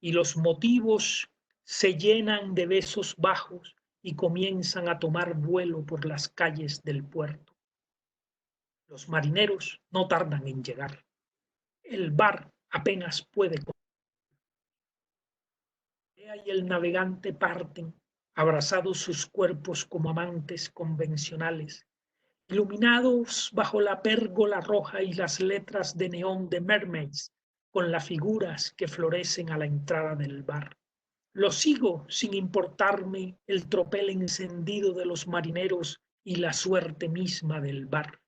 y los motivos se llenan de besos bajos y comienzan a tomar vuelo por las calles del puerto. Los marineros no tardan en llegar. El bar apenas puede. Y el navegante parten, abrazados sus cuerpos como amantes convencionales, iluminados bajo la pérgola roja y las letras de neón de Mermaids, con las figuras que florecen a la entrada del bar. Lo sigo sin importarme el tropel encendido de los marineros y la suerte misma del bar.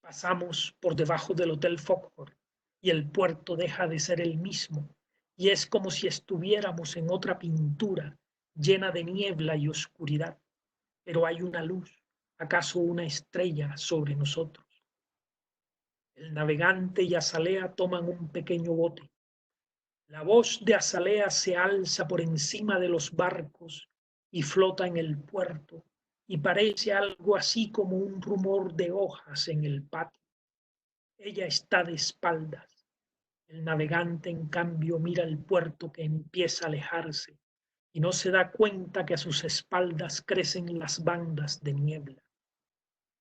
Pasamos por debajo del Hotel Foghorn y el puerto deja de ser el mismo, y es como si estuviéramos en otra pintura llena de niebla y oscuridad, pero hay una luz, acaso una estrella sobre nosotros. El navegante y Azalea toman un pequeño bote. La voz de Azalea se alza por encima de los barcos y flota en el puerto, y parece algo así como un rumor de hojas en el patio. Ella está de espaldas. El navegante, en cambio, mira el puerto que empieza a alejarse y no se da cuenta que a sus espaldas crecen las bandas de niebla.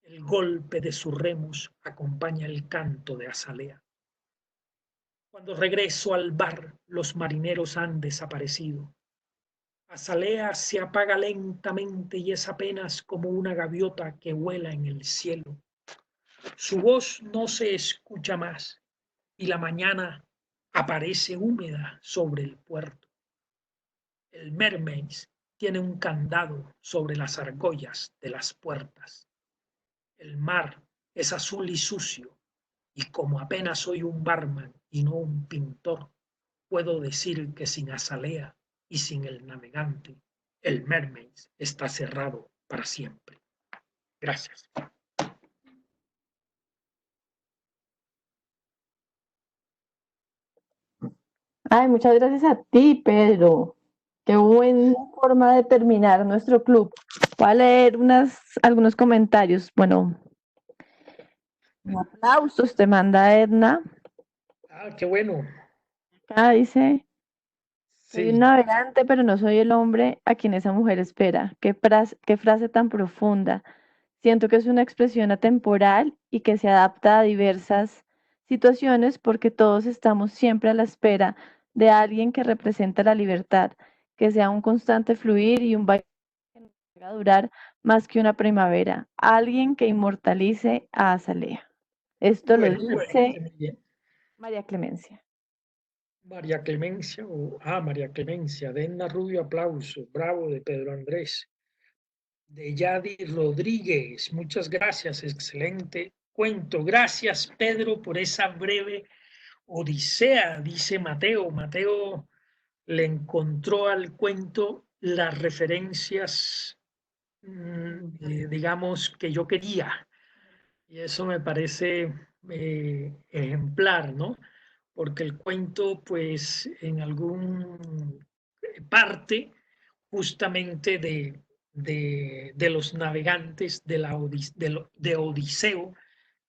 El golpe de sus remos acompaña el canto de Azalea. Cuando regreso al bar, los marineros han desaparecido. Azalea se apaga lentamente y es apenas como una gaviota que vuela en el cielo. Su voz no se escucha más y la mañana aparece húmeda sobre el puerto. El Mermaids tiene un candado sobre las argollas de las puertas. El mar es azul y sucio, y como apenas soy un barman y no un pintor, puedo decir que sin Azalea y sin el navegante, el Mermaids está cerrado para siempre. Gracias. Ay, muchas gracias a ti, Pedro. Qué buena forma de terminar nuestro club. Voy a leer algunos comentarios. Bueno, aplausos te manda Edna. Ah, qué bueno. Acá dice, soy un Sí, navegante, pero no soy el hombre a quien esa mujer espera. Qué frase tan profunda. Siento que es una expresión atemporal y que se adapta a diversas situaciones porque todos estamos siempre a la espera de alguien que representa la libertad, que sea un constante fluir y un baile que no va a durar más que una primavera, alguien que inmortalice a Azalea. Esto lo bueno, dice muy bien. María Clemencia. María Clemencia, María Clemencia, Denna Rubio, aplauso, bravo de Pedro Andrés. De Yadi Rodríguez, muchas gracias, excelente cuento. Gracias, Pedro, por esa breve odisea, dice Mateo. Mateo le encontró al cuento las referencias, digamos, que yo quería. Y eso me parece ejemplar, ¿no? Porque el cuento, pues, en algún parte justamente de los navegantes de Odiseo,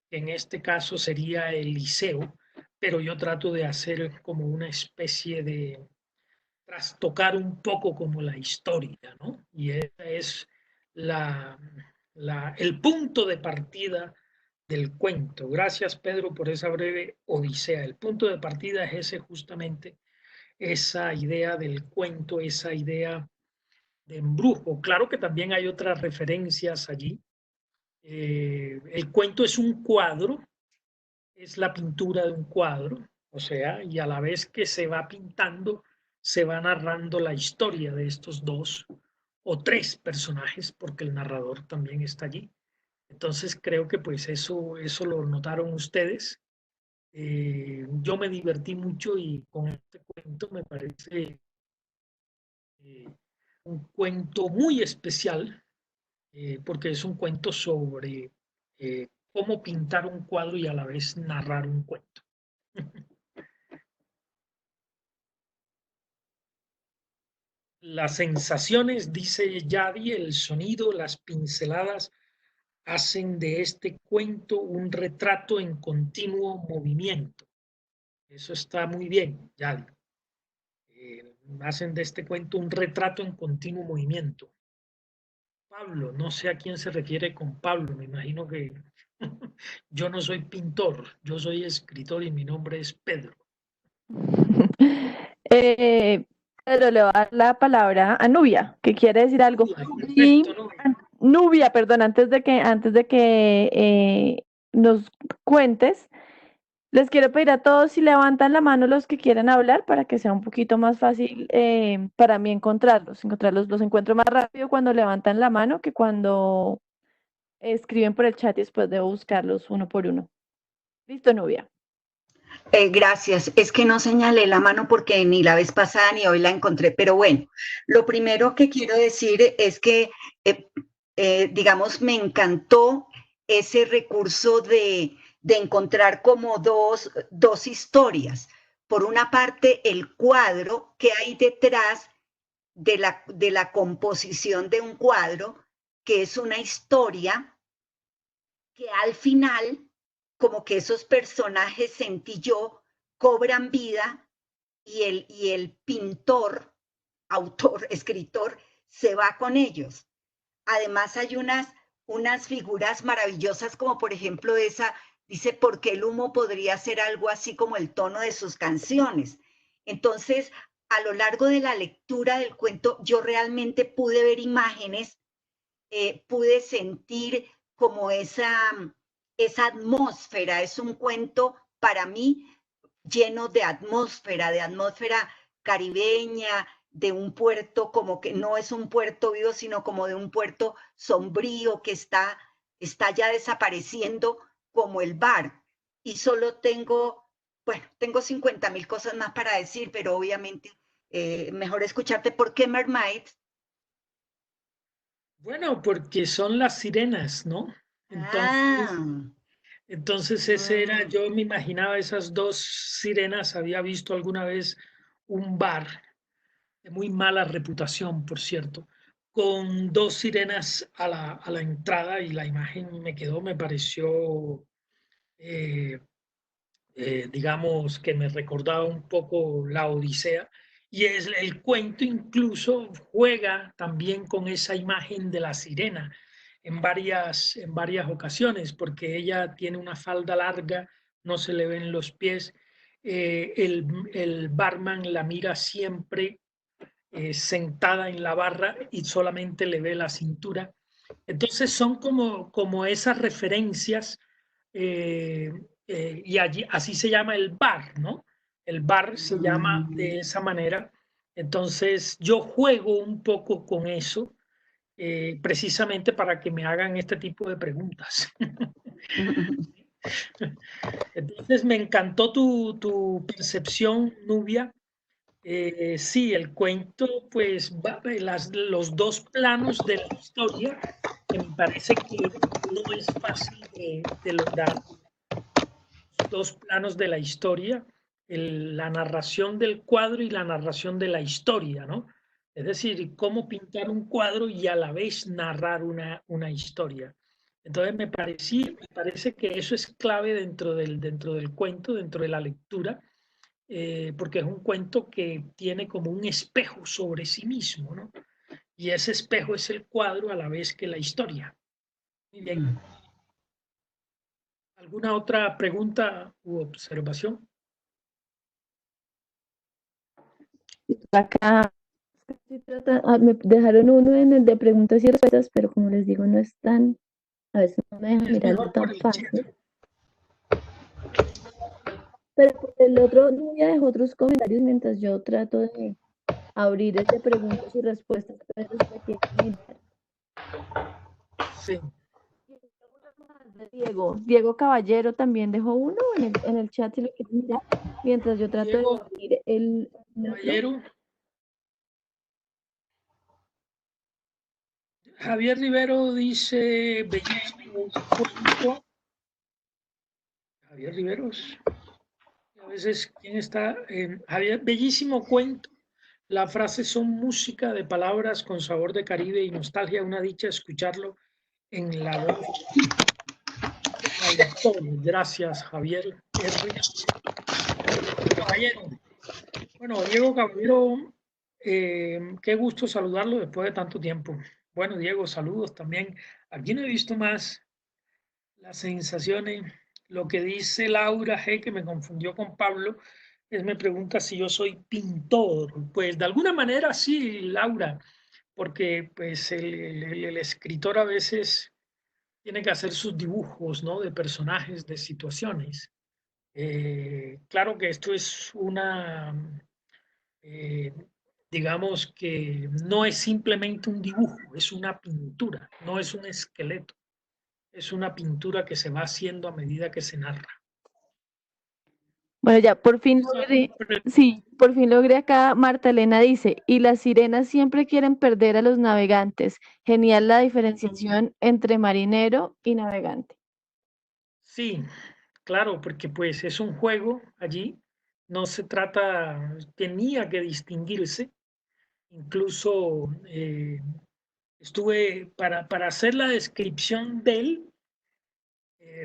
que en este caso sería Eliseo, pero yo trato de hacer como una especie de trastocar un poco como la historia, ¿no? Y ese es la, el punto de partida del cuento. Gracias, Pedro, por esa breve odisea. El punto de partida es ese justamente, esa idea del cuento, esa idea de embrujo. Claro que también hay otras referencias allí. El cuento es un cuadro, es la pintura de un cuadro, o sea, y a la vez que se va pintando, se va narrando la historia de estos dos o tres personajes, porque el narrador también está allí. Entonces creo que pues eso lo notaron ustedes. Yo me divertí mucho y con este cuento me parece eh, un cuento muy especial, porque es un cuento sobre cómo pintar un cuadro y a la vez narrar un cuento. Las sensaciones, dice Yadi, el sonido, las pinceladas hacen de este cuento un retrato en continuo movimiento. Eso está muy bien, Yadi. hacen de este cuento un retrato en continuo movimiento. Pablo, no sé a quién se refiere con Pablo, me imagino que yo no soy pintor, yo soy escritor y mi nombre es Pedro. Pedro, le va a dar la palabra a Nubia, que quiere decir algo. Y Perfecto, ¿no? Nubia, perdón, antes de que nos cuentes, les quiero pedir a todos si levantan la mano los que quieran hablar para que sea un poquito más fácil para mí encontrarlos. Los encuentro más rápido cuando levantan la mano que cuando escriben por el chat y después debo buscarlos uno por uno. Listo, Nubia. Gracias. Es que no señalé la mano porque ni la vez pasada ni hoy la encontré. Pero bueno, lo primero que quiero decir es que, digamos, me encantó ese recurso de encontrar como dos historias. Por una parte, el cuadro que hay detrás de la composición de un cuadro, que es una historia que al final como que esos personajes, sentí yo, cobran vida y el pintor, autor, escritor, se va con ellos. Además hay unas figuras maravillosas como por ejemplo esa, dice, porque el humo podría ser algo así como el tono de sus canciones. Entonces, a lo largo de la lectura del cuento, yo realmente pude ver imágenes, pude sentir como esa atmósfera. Es un cuento para mí lleno de atmósfera caribeña, de un puerto como que no es un puerto vivo, sino como de un puerto sombrío que está ya desapareciendo como el bar. Y solo tengo 50,000 cosas más para decir, pero obviamente mejor escucharte. ¿Por qué Mermaids? Bueno, porque son las sirenas, ¿no? Entonces, ese era, yo me imaginaba esas dos sirenas, había visto alguna vez un bar de muy mala reputación, por cierto, con dos sirenas a la entrada y la imagen me pareció, eh, digamos, que me recordaba un poco la Odisea. Y el cuento incluso juega también con esa imagen de la sirena en varias ocasiones, porque ella tiene una falda larga, no se le ven los pies. El barman la mira siempre sentada en la barra y solamente le ve la cintura. Entonces son como esas referencias eh, y allí, así se llama el bar, ¿no? El bar se llama de esa manera. Entonces yo juego un poco con eso precisamente para que me hagan este tipo de preguntas. Entonces me encantó tu percepción, Nubia. Sí, el cuento, pues, los dos planos de la historia, que me parece que no es fácil de lograr. Dos planos de la historia, la narración del cuadro y la narración de la historia, ¿no? Es decir, cómo pintar un cuadro y a la vez narrar una historia. Entonces me parece que eso es clave dentro del cuento, dentro de la lectura, porque es un cuento que tiene como un espejo sobre sí mismo, ¿no? Y ese espejo es el cuadro a la vez que la historia. Muy bien. ¿Alguna otra pregunta u observación? Acá me dejaron uno en el de preguntas y respuestas, pero como les digo, no es tan, a veces no me deja Es mirarlo mejor por tan el fácil. chat. Pero por el otro, Nubia dejó otros comentarios mientras yo trato de abrir el de preguntas y respuestas. Pero se quiere mirar. Sí. Diego Caballero también dejó uno en el chat si lo quieren mirar, mientras yo trato Diego de abrir el otro. Caballero. Javier Rivero dice, bellísimo cuento. Javier Riveros. A veces, ¿quién está? Javier, bellísimo cuento. Las frases son música de palabras con sabor de Caribe y nostalgia. Una dicha escucharlo en la voz. Gracias, Javier R. Caballero. Bueno, Diego Caballero, qué gusto saludarlo después de tanto tiempo. Bueno, Diego, saludos también. Aquí no he visto más las sensaciones. Lo que dice Laura G, que me confundió con Pablo, es me pregunta si yo soy pintor. Pues de alguna manera sí, Laura, porque pues el escritor a veces tiene que hacer sus dibujos, ¿no? De personajes, de situaciones. Claro que esto es una, eh, digamos que no es simplemente un dibujo, es una pintura, no es un esqueleto, es una pintura que se va haciendo a medida que se narra. Bueno, ya por fin Esa- logré, sí, por fin logré acá. Marta Elena dice, y las sirenas siempre quieren perder a los navegantes. Genial la diferenciación entre marinero y navegante. Sí, claro, porque pues es un juego allí, no se trata, tenía que distinguirse, incluso estuve para hacer la descripción de él.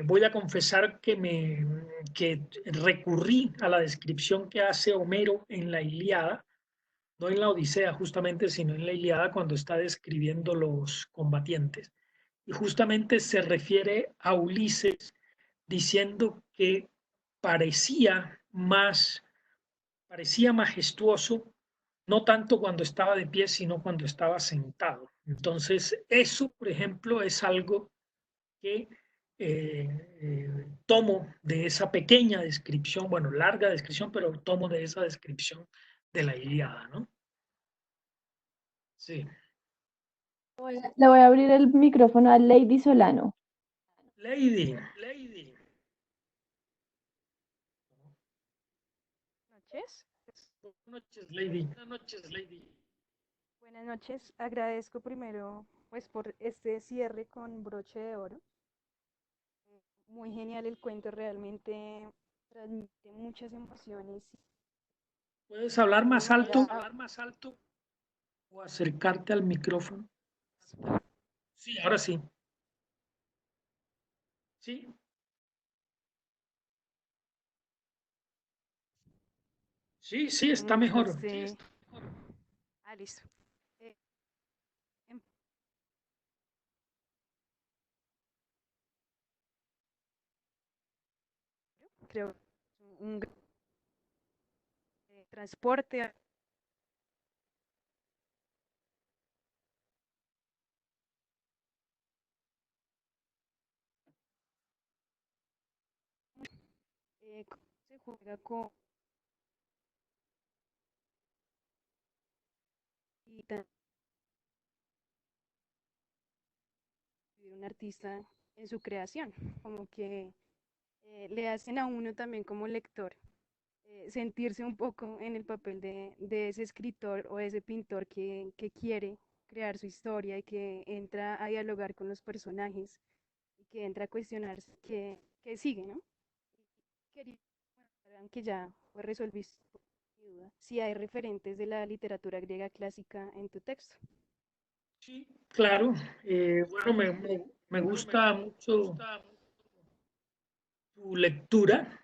Voy a confesar que recurrí a la descripción que hace Homero en la Ilíada, no en la Odisea justamente, sino en la Ilíada cuando está describiendo los combatientes. Y justamente se refiere a Ulises diciendo que parecía más, parecía majestuoso, no tanto cuando estaba de pie, sino cuando estaba sentado. Entonces, eso, por ejemplo, es algo que tomo de esa pequeña descripción, bueno, larga descripción, pero tomo de esa descripción de la Ilíada, ¿no? Sí. Le voy a abrir el micrófono a Lady Solano. Lady. Noches. Buenas noches, Lady. Buenas noches, Lady. Buenas noches. Agradezco primero pues por este cierre con broche de oro. Muy genial el cuento, realmente transmite muchas emociones. ¿Puedes hablar más alto? Ya, O acercarte al micrófono. Sí, ahora sí. Sí, sí, está mucho mejor. este... listo. Eh, em- creo que un gran transporte. Se juega con y un artista en su creación, como que le hacen a uno también como lector sentirse un poco en el papel de ese escritor o ese pintor que quiere crear su historia y que entra a dialogar con los personajes y que entra a cuestionarse que sigue, ¿no? Quería que ya resolviste mi duda, si hay referentes de la literatura griega clásica en tu texto. Sí, claro. Bueno, me gusta mucho tu lectura.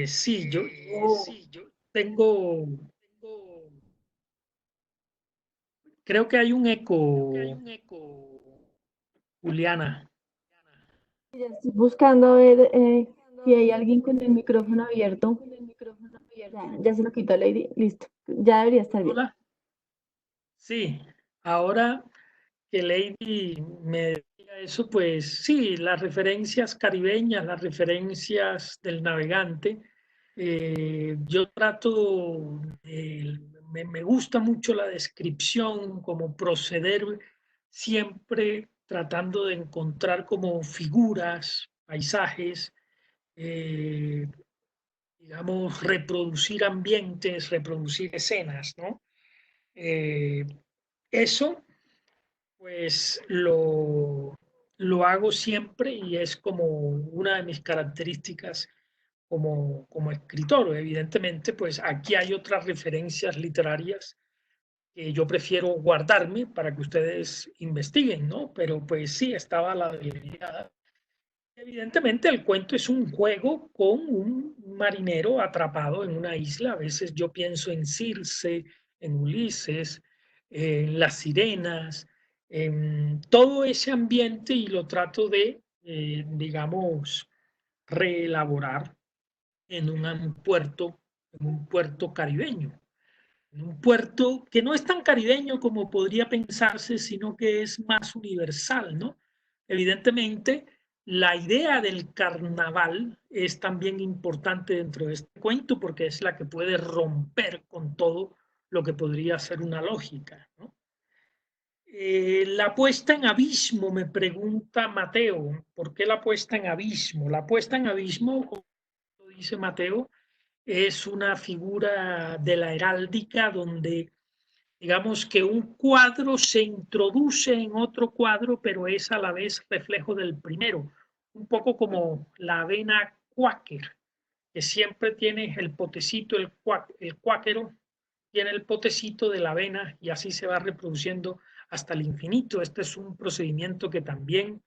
Sí, yo tengo, creo que hay un eco, Juliana. Ya estoy buscando a ver si hay alguien con el micrófono abierto. Ya se lo quitó Lady. Listo. Ya debería estar bien. Hola. Sí, ahora que Lady me diga eso, pues sí, las referencias caribeñas, las referencias del navegante, yo trato, me gusta mucho la descripción, como proceder siempre tratando de encontrar como figuras, paisajes, eh, digamos, reproducir ambientes, reproducir escenas, ¿no? Eh, eso pues lo hago siempre y es como una de mis características como escritor. Evidentemente, pues aquí hay otras referencias literarias que yo prefiero guardarme para que ustedes investiguen, ¿no? Pero pues sí, estaba la de Evidentemente el cuento es un juego con un marinero atrapado en una isla. A veces yo pienso en Circe, en Ulises, en las sirenas, en todo ese ambiente y lo trato de, digamos, reelaborar en un puerto caribeño. En un puerto que no es tan caribeño como podría pensarse, sino que es más universal, ¿no? Evidentemente, la idea del carnaval es también importante dentro de este cuento porque es la que puede romper con todo lo que podría ser una lógica, ¿no? La puesta en abismo, me pregunta Mateo, ¿por qué la puesta en abismo? La puesta en abismo, como dice Mateo, es una figura de la heráldica donde digamos que un cuadro se introduce en otro cuadro, pero es a la vez reflejo del primero, un poco como la avena cuáquer, que siempre tiene el potecito, el cuáquero tiene el potecito de la avena y así se va reproduciendo hasta el infinito. Este es un procedimiento que también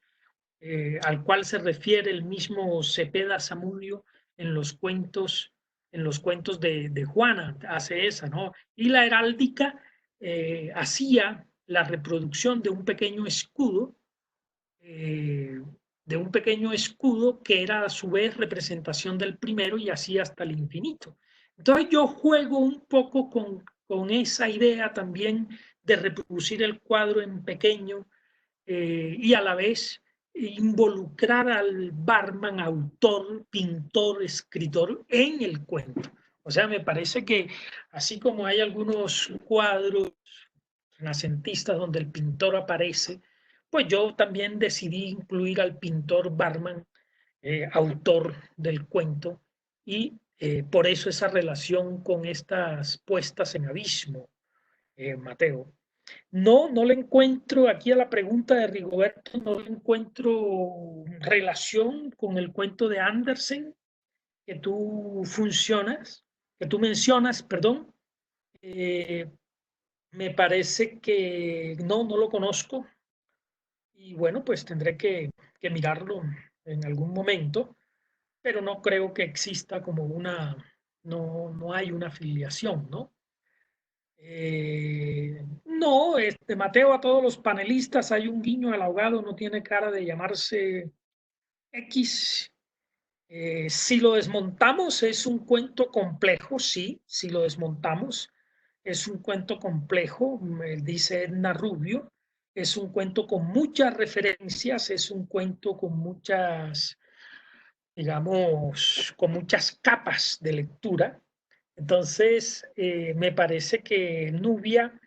al cual se refiere el mismo Cepeda Zamudio en los cuentos de Juana, hace esa, ¿no? Y la heráldica hacía la reproducción eh, de un pequeño escudo que era a su vez representación del primero y así hasta el infinito. Entonces yo juego un poco con esa idea también de reproducir el cuadro en pequeño y a la vez involucrar al barman, autor, pintor, escritor en el cuento. O sea, me parece que así como hay algunos cuadros renacentistas donde el pintor aparece, pues yo también decidí incluir al pintor barman, autor del cuento, y por eso esa relación con estas puestas en abismo, Mateo. No, no le encuentro aquí a la pregunta de Rigoberto, no le encuentro relación con el cuento de Andersen que tú mencionas, perdón. Eh, Me parece que no lo conozco y bueno, pues tendré que mirarlo en algún momento, pero no creo que exista como no hay una afiliación, ¿no? No, Mateo, a todos los panelistas hay un guiño al ahogado, no tiene cara de llamarse X. Si lo desmontamos, es un cuento complejo, sí, si lo desmontamos, es un cuento complejo, dice Edna Rubio, es un cuento con muchas referencias, es un cuento con muchas, digamos, con muchas capas de lectura. Entonces, me parece que Nubia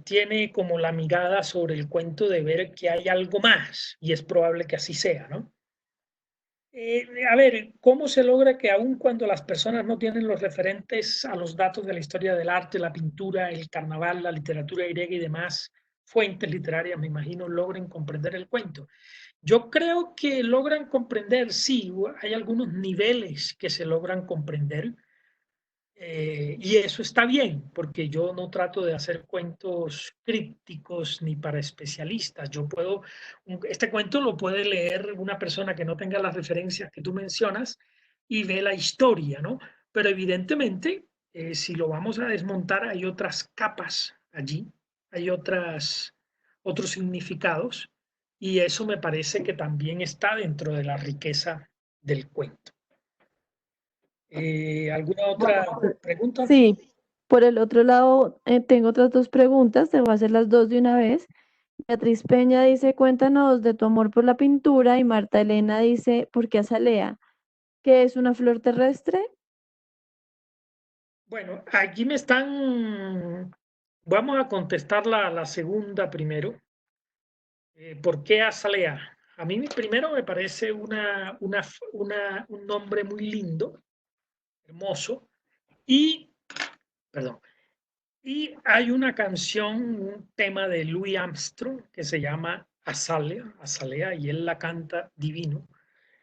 tiene como la mirada sobre el cuento de ver que hay algo más, y es probable que así sea, ¿no? A ver, ¿cómo se logra que aun cuando las personas no tienen los referentes a los datos de la historia del arte, la pintura, el carnaval, la literatura griega y demás fuentes literarias, me imagino, logren comprender el cuento? Yo creo que logran comprender, sí, hay algunos niveles que se logran comprender, y eso está bien, porque yo no trato de hacer cuentos crípticos ni para especialistas. Este cuento lo puede leer una persona que no tenga las referencias que tú mencionas y ve la historia, ¿no? Pero evidentemente, si lo vamos a desmontar, hay otras capas allí, hay otros significados, y eso me parece que también está dentro de la riqueza del cuento. ¿Alguna otra pregunta? Sí, por el otro lado, tengo otras dos preguntas, te voy a hacer las dos de una vez. Beatriz Peña dice, cuéntanos de tu amor por la pintura, y Marta Elena dice, ¿por qué azalea? ¿Qué es una flor terrestre? Bueno, aquí me están, vamos a contestar la segunda primero. ¿Por qué azalea? A mí primero me parece un nombre muy lindo, hermoso, y, perdón, y hay una canción, un tema de Louis Armstrong que se llama Azalea, Azalea, y él la canta divino.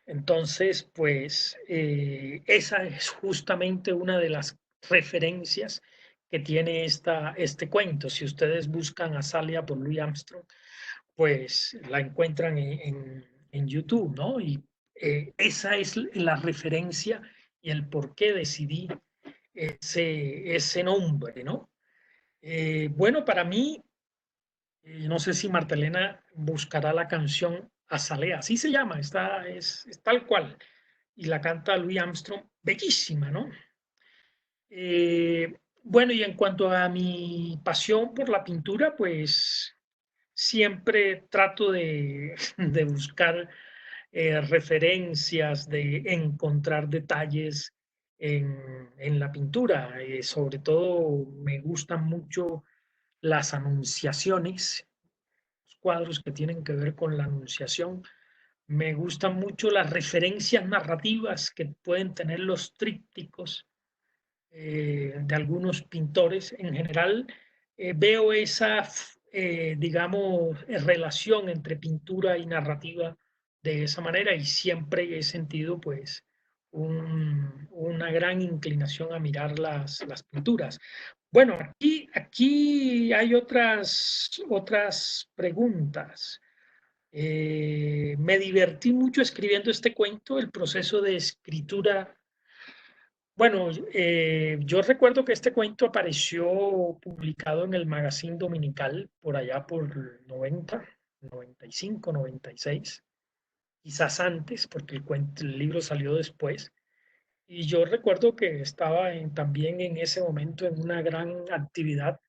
Entonces, pues esa es justamente una de las referencias que tiene este cuento. Si ustedes buscan Azalea por Louis Armstrong, pues la encuentran en YouTube, ¿no? Y esa es la referencia y el por qué decidí ese nombre, ¿no? Bueno, para mí, no sé si Martelena buscará la canción Azalea, así se llama, es tal cual, y la canta Louis Armstrong, bellísima, ¿no? Bueno, y en cuanto a mi pasión por la pintura, pues siempre trato de buscar referencias, de encontrar detalles en la pintura. Sobre todo me gustan mucho las anunciaciones, los cuadros que tienen que ver con la anunciación. Me gustan mucho las referencias narrativas que pueden tener los trípticos de algunos pintores. En general, veo esa, digamos, relación entre pintura y narrativa de esa manera y siempre he sentido, pues, una gran inclinación a mirar las pinturas. Bueno, aquí hay otras preguntas. Me divertí mucho escribiendo este cuento, el proceso de escritura. Bueno, yo recuerdo que este cuento apareció publicado en el Magazine Dominical por allá por 90, 95, 96, quizás antes, porque el libro salió después. Y yo recuerdo que estaba también en ese momento en una gran actividad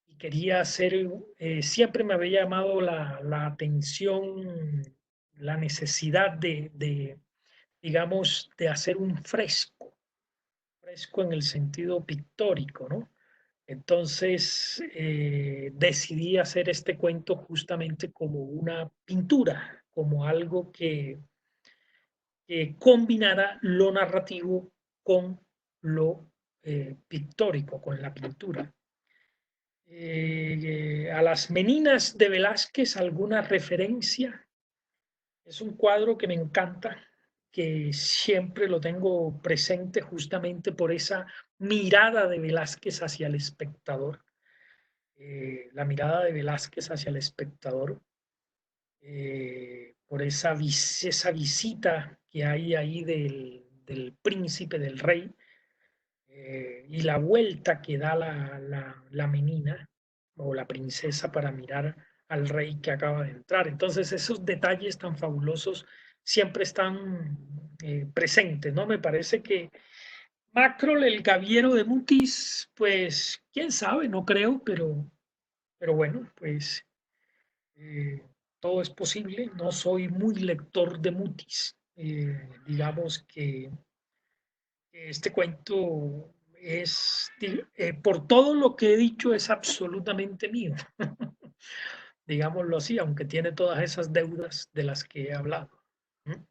y quería hacer, siempre me había llamado la atención la necesidad digamos, de hacer un fresco en el sentido pictórico, ¿no? Entonces decidí hacer este cuento justamente como una pintura, como algo que combinara lo narrativo con lo pictórico, con la pintura. A las Meninas de Velázquez, alguna referencia. Es un cuadro que me encanta, que siempre lo tengo presente justamente por esa mirada de Velázquez hacia el espectador. La mirada de Velázquez hacia el espectador, por esa visita que hay ahí del príncipe, del rey, y la vuelta que da la menina o la princesa para mirar al rey que acaba de entrar. Entonces esos detalles tan fabulosos siempre están presentes, ¿no? Me parece que Macrol, el gaviero de Mutis, pues quién sabe, no creo, pero bueno, pues eh, todo es posible. No soy muy lector de Mutis. Digamos que este cuento es, por todo lo que he dicho, es absolutamente mío, digámoslo así, aunque tiene todas esas deudas de las que he hablado. ¿Mm?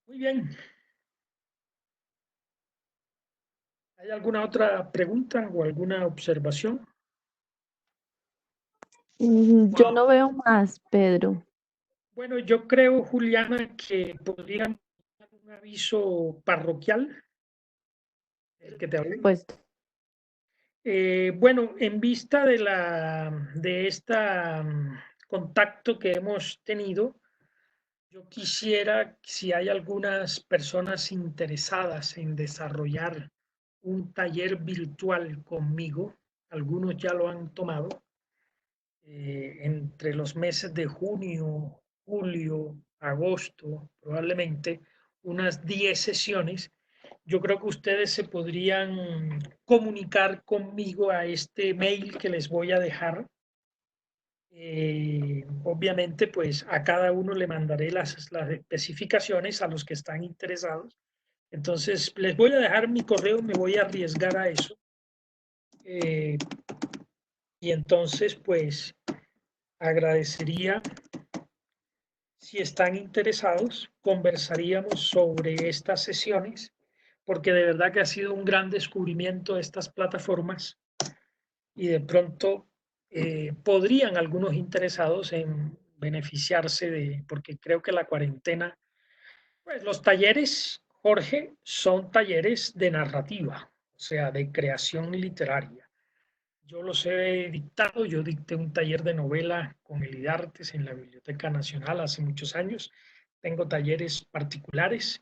Muy bien. ¿Hay alguna otra pregunta o alguna observación? Yo no veo más, Pedro. Bueno, yo creo, Juliana, que podrían dar un aviso parroquial, el que te hablé. Pues Bueno, en vista de esta contacto que hemos tenido, yo quisiera, si hay algunas personas interesadas en desarrollar un taller virtual conmigo, algunos ya lo han tomado, entre los meses de junio, julio, agosto, probablemente unas 10 sesiones. Yo creo que ustedes se podrían comunicar conmigo a este mail que les voy a dejar. Obviamente, pues a cada uno le mandaré las especificaciones a los que están interesados. Entonces, les voy a dejar mi correo, me voy a arriesgar a eso. Y entonces, pues, agradecería si están interesados, conversaríamos sobre estas sesiones, porque de verdad que ha sido un gran descubrimiento estas plataformas y de pronto podrían algunos interesados en beneficiarse porque creo que la cuarentena, pues los talleres, Jorge, son talleres de narrativa, o sea, de creación literaria. yo los he dictado. Yo dicté un taller de novela con el IDARTES en la Biblioteca Nacional hace muchos años. Tengo talleres particulares.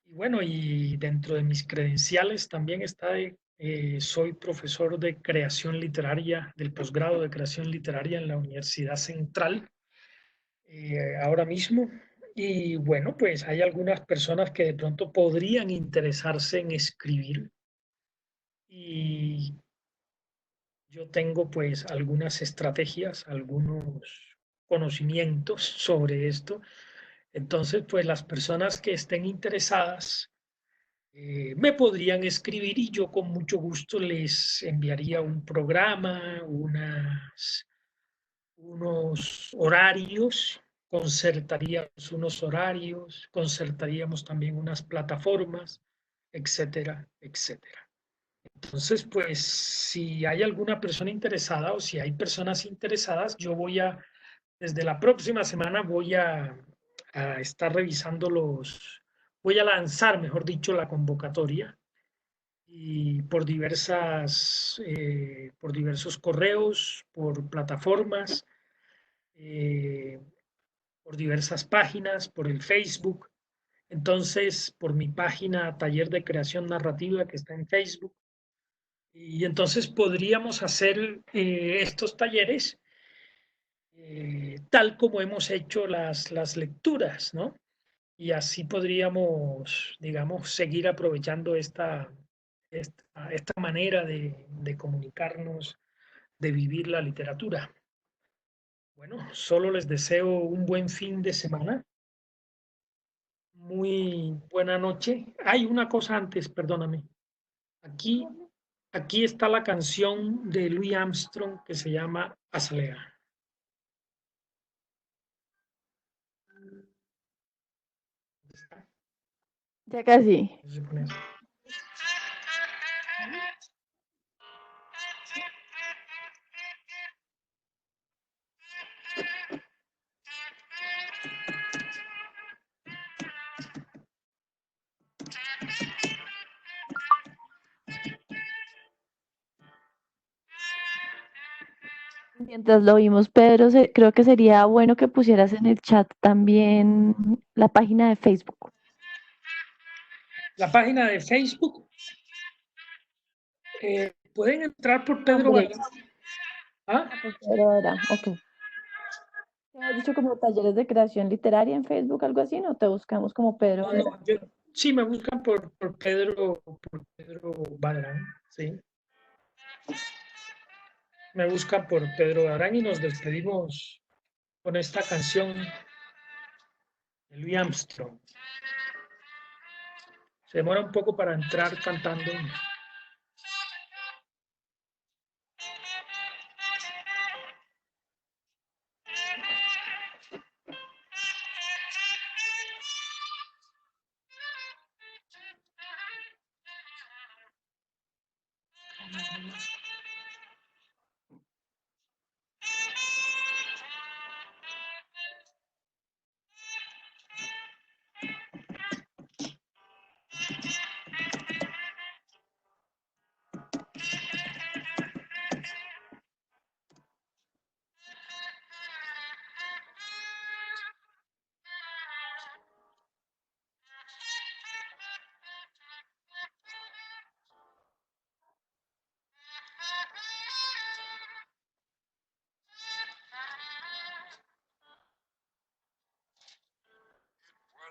Y bueno, y dentro de mis credenciales también está, soy profesor de creación literaria, del posgrado de creación literaria en la Universidad Central, ahora mismo. Y bueno, pues hay algunas personas que de pronto podrían interesarse en escribir. Y yo tengo pues algunas estrategias, algunos conocimientos sobre esto. Entonces, pues las personas que estén interesadas me podrían escribir y yo con mucho gusto les enviaría un programa, unos horarios, concertaríamos unos horarios, concertaríamos también unas plataformas, etcétera, etcétera. Entonces, pues si hay alguna persona interesada o si hay personas interesadas, desde la próxima semana a estar revisando voy a lanzar, mejor dicho, la convocatoria y por diversos correos, por plataformas, eh, por diversas páginas, por el Facebook. Entonces, por mi página Taller de Creación Narrativa que está en Facebook. Y entonces podríamos hacer estos talleres tal como hemos hecho las lecturas, ¿no? Y así podríamos, digamos, seguir aprovechando esta manera de comunicarnos, de vivir la literatura. Bueno, solo les deseo un buen fin de semana, muy buena noche. Hay una cosa antes, perdóname. Aquí, aquí está la canción de Louis Armstrong que se llama Azalea. Ya casi. Mientras lo vimos, Pedro, creo que sería bueno que pusieras en el chat también la página de Facebook. La página de Facebook, pueden entrar por Pedro Nombre. Barán. ¿Ah? Por Pedro Barán, ok. ¿Te has dicho como talleres de creación literaria en Facebook, algo así? ¿No te buscamos como Pedro Barán? No, sí, me buscan por Pedro Barán, sí. Me buscan por Pedro Barán y nos despedimos con esta canción de Louis Armstrong. Se demora un poco para entrar cantando.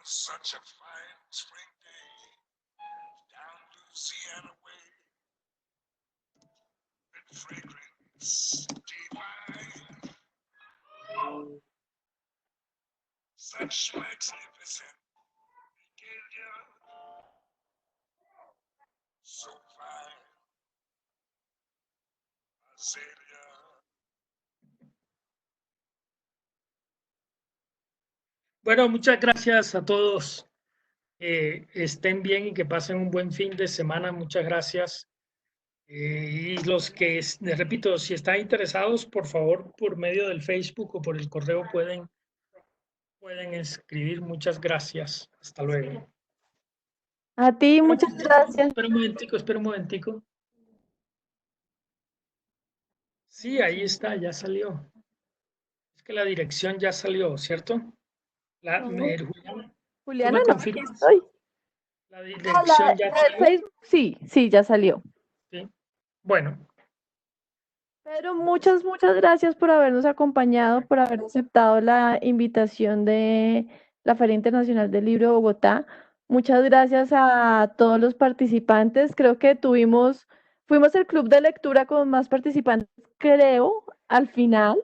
Such a fine spring day down Louisiana way, with fragrance divine, such magnificent regalia, so fine, azalea. Bueno, muchas gracias a todos. Estén bien y que pasen un buen fin de semana. Muchas gracias. Y los que, les repito, si están interesados, por favor, por medio del Facebook o por el correo pueden escribir. Muchas gracias. Hasta luego. A ti, muchas gracias. Espera un momentico. Sí, ahí está, ya salió. Es que la dirección ya salió, ¿cierto? No. Juliana, ¿tú Juliana, me no, aquí confirmas? estoy. ¿La Ah, la, dirección ya la del salió? Facebook, sí, sí, ya salió. Sí. Bueno, Pedro, muchas gracias por habernos acompañado, por haber aceptado la invitación de la Feria Internacional del Libro de Bogotá. Muchas gracias a todos los participantes. Creo que fuimos el club de lectura con más participantes, creo, al final,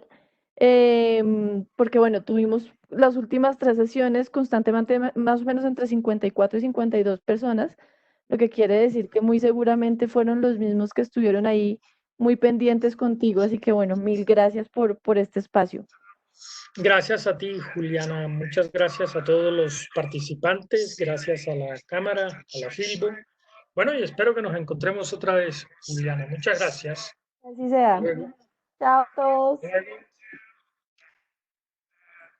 porque bueno, tuvimos las últimas 3 sesiones constantemente, más o menos entre 54 y 52 personas, lo que quiere decir que muy seguramente fueron los mismos que estuvieron ahí muy pendientes contigo, así que bueno, mil gracias por este espacio. gracias a ti, Juliana. Muchas gracias a todos los participantes. Gracias a la cámara, a la Filbo. Bueno, y espero que nos encontremos otra vez, Juliana. Muchas gracias. Así sea. Luego. Chao a todos. Luego.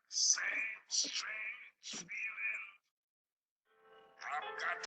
Same strange feeling. I've got